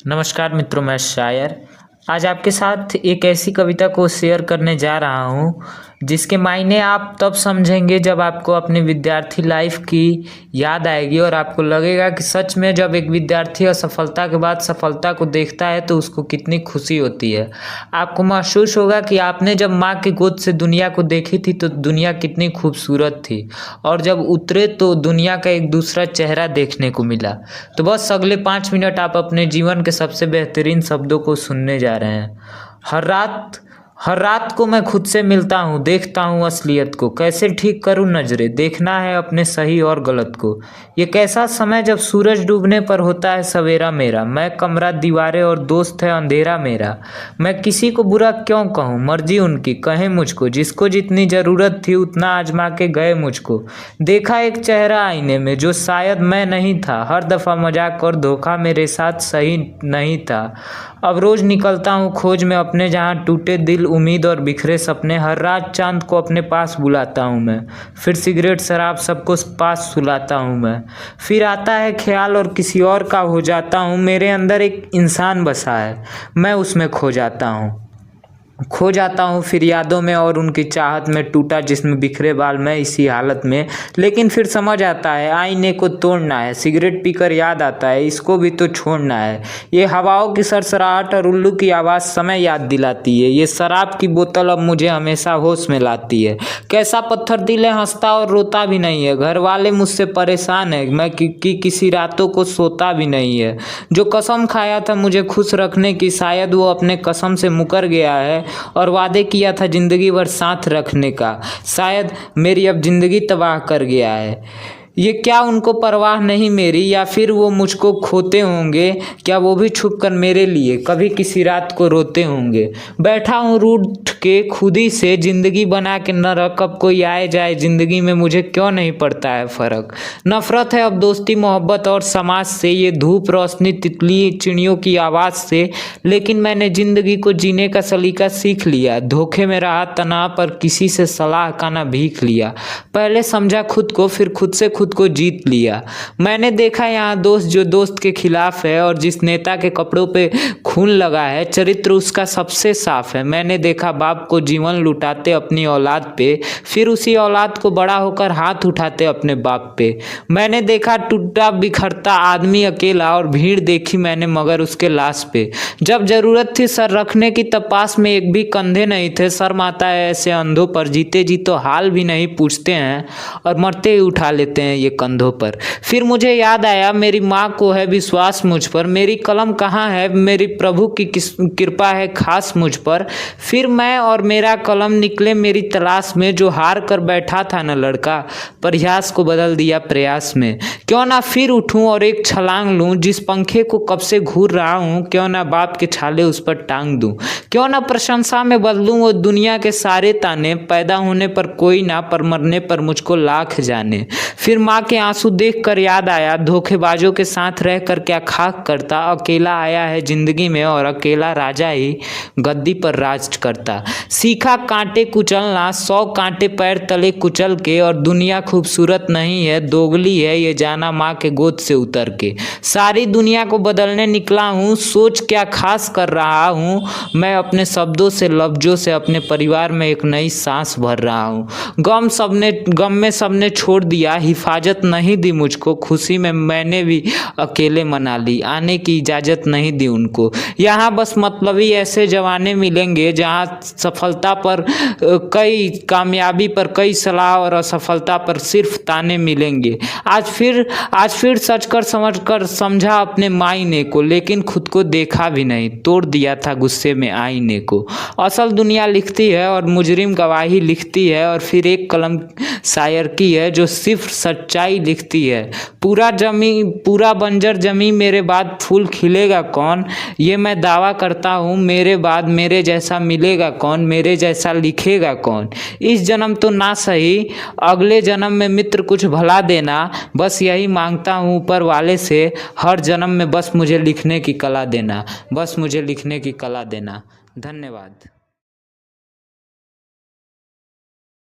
नमस्कार मित्रों, मैं शायर आज आपके साथ एक ऐसी कविता को शेयर करने जा रहा हूँ जिसके मायने आप तब समझेंगे जब आपको अपनी विद्यार्थी लाइफ की याद आएगी और आपको लगेगा कि सच में जब एक विद्यार्थी असफलता के बाद सफलता को देखता है तो उसको कितनी खुशी होती है। आपको महसूस होगा कि आपने जब माँ की गोद से दुनिया को देखी थी तो दुनिया कितनी खूबसूरत थी और जब उतरे तो दुनिया का एक दूसरा चेहरा देखने को मिला। तो बस अगले 5 मिनट आप अपने जीवन के सबसे बेहतरीन शब्दों को सुनने जा रहे हैं। हर रात को मैं खुद से मिलता हूँ, देखता हूँ असलियत को, कैसे ठीक करूँ नजरें, देखना है अपने सही और गलत को। ये कैसा समय जब सूरज डूबने पर होता है सवेरा मेरा, मैं कमरा दीवारें और दोस्त है अंधेरा मेरा। मैं किसी को बुरा क्यों कहूँ, मर्जी उनकी, कहें मुझको, जिसको जितनी ज़रूरत थी उतना आजमा के गए मुझको। देखा एक चेहरा आईने में जो शायद मैं नहीं था, हर दफ़ा मजाक और धोखा मेरे साथ सही नहीं था। अब रोज़ निकलता हूँ खोज में अपने, जहाँ टूटे दिल, उम्मीद और बिखरे सपने। हर रात चांद को अपने पास बुलाता हूँ मैं, फिर सिगरेट शराब सबको पास सुलाता हूँ मैं। फिर आता है ख्याल और किसी और का हो जाता हूँ। मेरे अंदर एक इंसान बसा है, मैं उसमें खो जाता हूँ फिर यादों में और उनकी चाहत में। टूटा जिस्म बिखरे बाल मैं इसी हालत में, लेकिन फिर समझ आता है आईने को तोड़ना है। सिगरेट पीकर याद आता है इसको भी तो छोड़ना है। ये हवाओं की सरसराहट और उल्लू की आवाज़ समय याद दिलाती है। ये शराब की बोतल अब मुझे हमेशा होश में लाती है। कैसा पत्थर दिल है, हंसता और रोता भी नहीं है। घर वाले मुझसे परेशान है, मैं किसी रातों को सोता भी नहीं है। जो कसम खाया था मुझे खुश रखने की, शायद वो अपने कसम से मुकर गया है और वादे किया था ज़िंदगी भर साथ रखने का, शायद मेरी अब ज़िंदगी तबाह कर गया है। ये क्या उनको परवाह नहीं मेरी, या फिर वो मुझको खोते होंगे? क्या वो भी छुप कर मेरे लिए कभी किसी रात को रोते होंगे? बैठा हूँ रूठ के खुद ही से, ज़िंदगी बना के नरक। अब कोई आए जाए ज़िंदगी में मुझे क्यों नहीं पड़ता है फ़र्क। नफ़रत है अब दोस्ती मोहब्बत और समाज से, ये धूप रोशनी तितली चिड़ियों की आवाज़ से। लेकिन मैंने ज़िंदगी को जीने का सलीका सीख लिया। धोखे में रहा तनाव पर किसी से सलाह का ना भीख लिया। पहले समझा खुद को, फिर खुद से खुद को जीत लिया। मैंने देखा यहाँ दोस्त जो दोस्त के खिलाफ है, और जिस नेता के कपड़ों पे खून लगा है चरित्र उसका सबसे साफ है। मैंने देखा बाप को जीवन लुटाते अपनी औलाद पे, फिर उसी औलाद को बड़ा होकर हाथ उठाते अपने बाप पे। मैंने देखा टूटा बिखरता आदमी अकेला, और भीड़ देखी मैंने मगर उसके लाश पे। जब जरूरत थी सर रखने की तब पास में एक भी कंधे नहीं थे। शर्म आता है ऐसे अंधों पर, जीते जी तो हाल भी नहीं पूछते हैं और मरते ही उठा लेते हैं ये कंधों पर। फिर मुझे याद आया मेरी माँ को है विश्वास मुझ पर, मेरी कलम कहाँ है, मेरी प्रभु की कृपा है खास मुझ पर। फिर मैं और मेरा कलम निकले मेरी तलाश में, जो हार कर बैठा था न लड़का, प्रयास को बदल दिया प्रयास में। क्यों ना फिर उठूं और एक छलांग लूं, जिस पंखे को कब से घूर रहा हूं। क्यों ना बाप के छाले उस पर टांग दूं, क्यों ना प्रशंसा में बदलूं वो दुनिया के सारे ताने। पैदा होने पर कोई ना, पर मरने पर मुझको लाख जाने। फिर माँ के आंसू देखकर याद आया धोखेबाजों के साथ रहकर क्या खाक करता। अकेला आया है जिंदगी में और अकेला राजा ही गद्दी पर राज करता। सीखा कांटे कुचलना, 100 कांटे पैर तले कुचल के, और दुनिया खूबसूरत नहीं है दोगली है ये जाना माँ के गोद से उतर के। सारी दुनिया को बदलने निकला हूँ, सोच क्या खास कर रहा हूँ मैं। अपने शब्दों से लफ्जों से अपने परिवार में एक नई सांस भर रहा हूँ। गम में सबने छोड़ दिया, हिफाजत नहीं दी मुझको। खुशी में मैंने भी अकेले मना ली, आने की इजाज़त नहीं दी उनको। यहाँ बस मतलबी ऐसे जवाने मिलेंगे जहाँ सफलता पर कई, कामयाबी पर कई सलाह और असफलता पर सिर्फ ताने मिलेंगे। आज फिर सच कर समझ कर समझा अपने मायने को, लेकिन खुद को देखा भी नहीं, तोड़ दिया था गुस्से में आईने को। असल दुनिया लिखती है और मुजरिम गवाही लिखती है, और फिर एक कलम शायर की है जो सिर्फ सच्चाई लिखती है। पूरा बंजर जमी मेरे बाद फूल खिलेगा कौन, ये मैं दावा करता हूँ। मेरे बाद मेरे जैसा मिलेगा कौन, मेरे जैसा लिखेगा कौन। इस जन्म तो ना सही, अगले जन्म में मित्र कुछ भला देना। बस यही मांगता हूँ ऊपर वाले से, हर जन्म में बस मुझे लिखने की कला देना, बस मुझे लिखने की कला देना। धन्यवाद।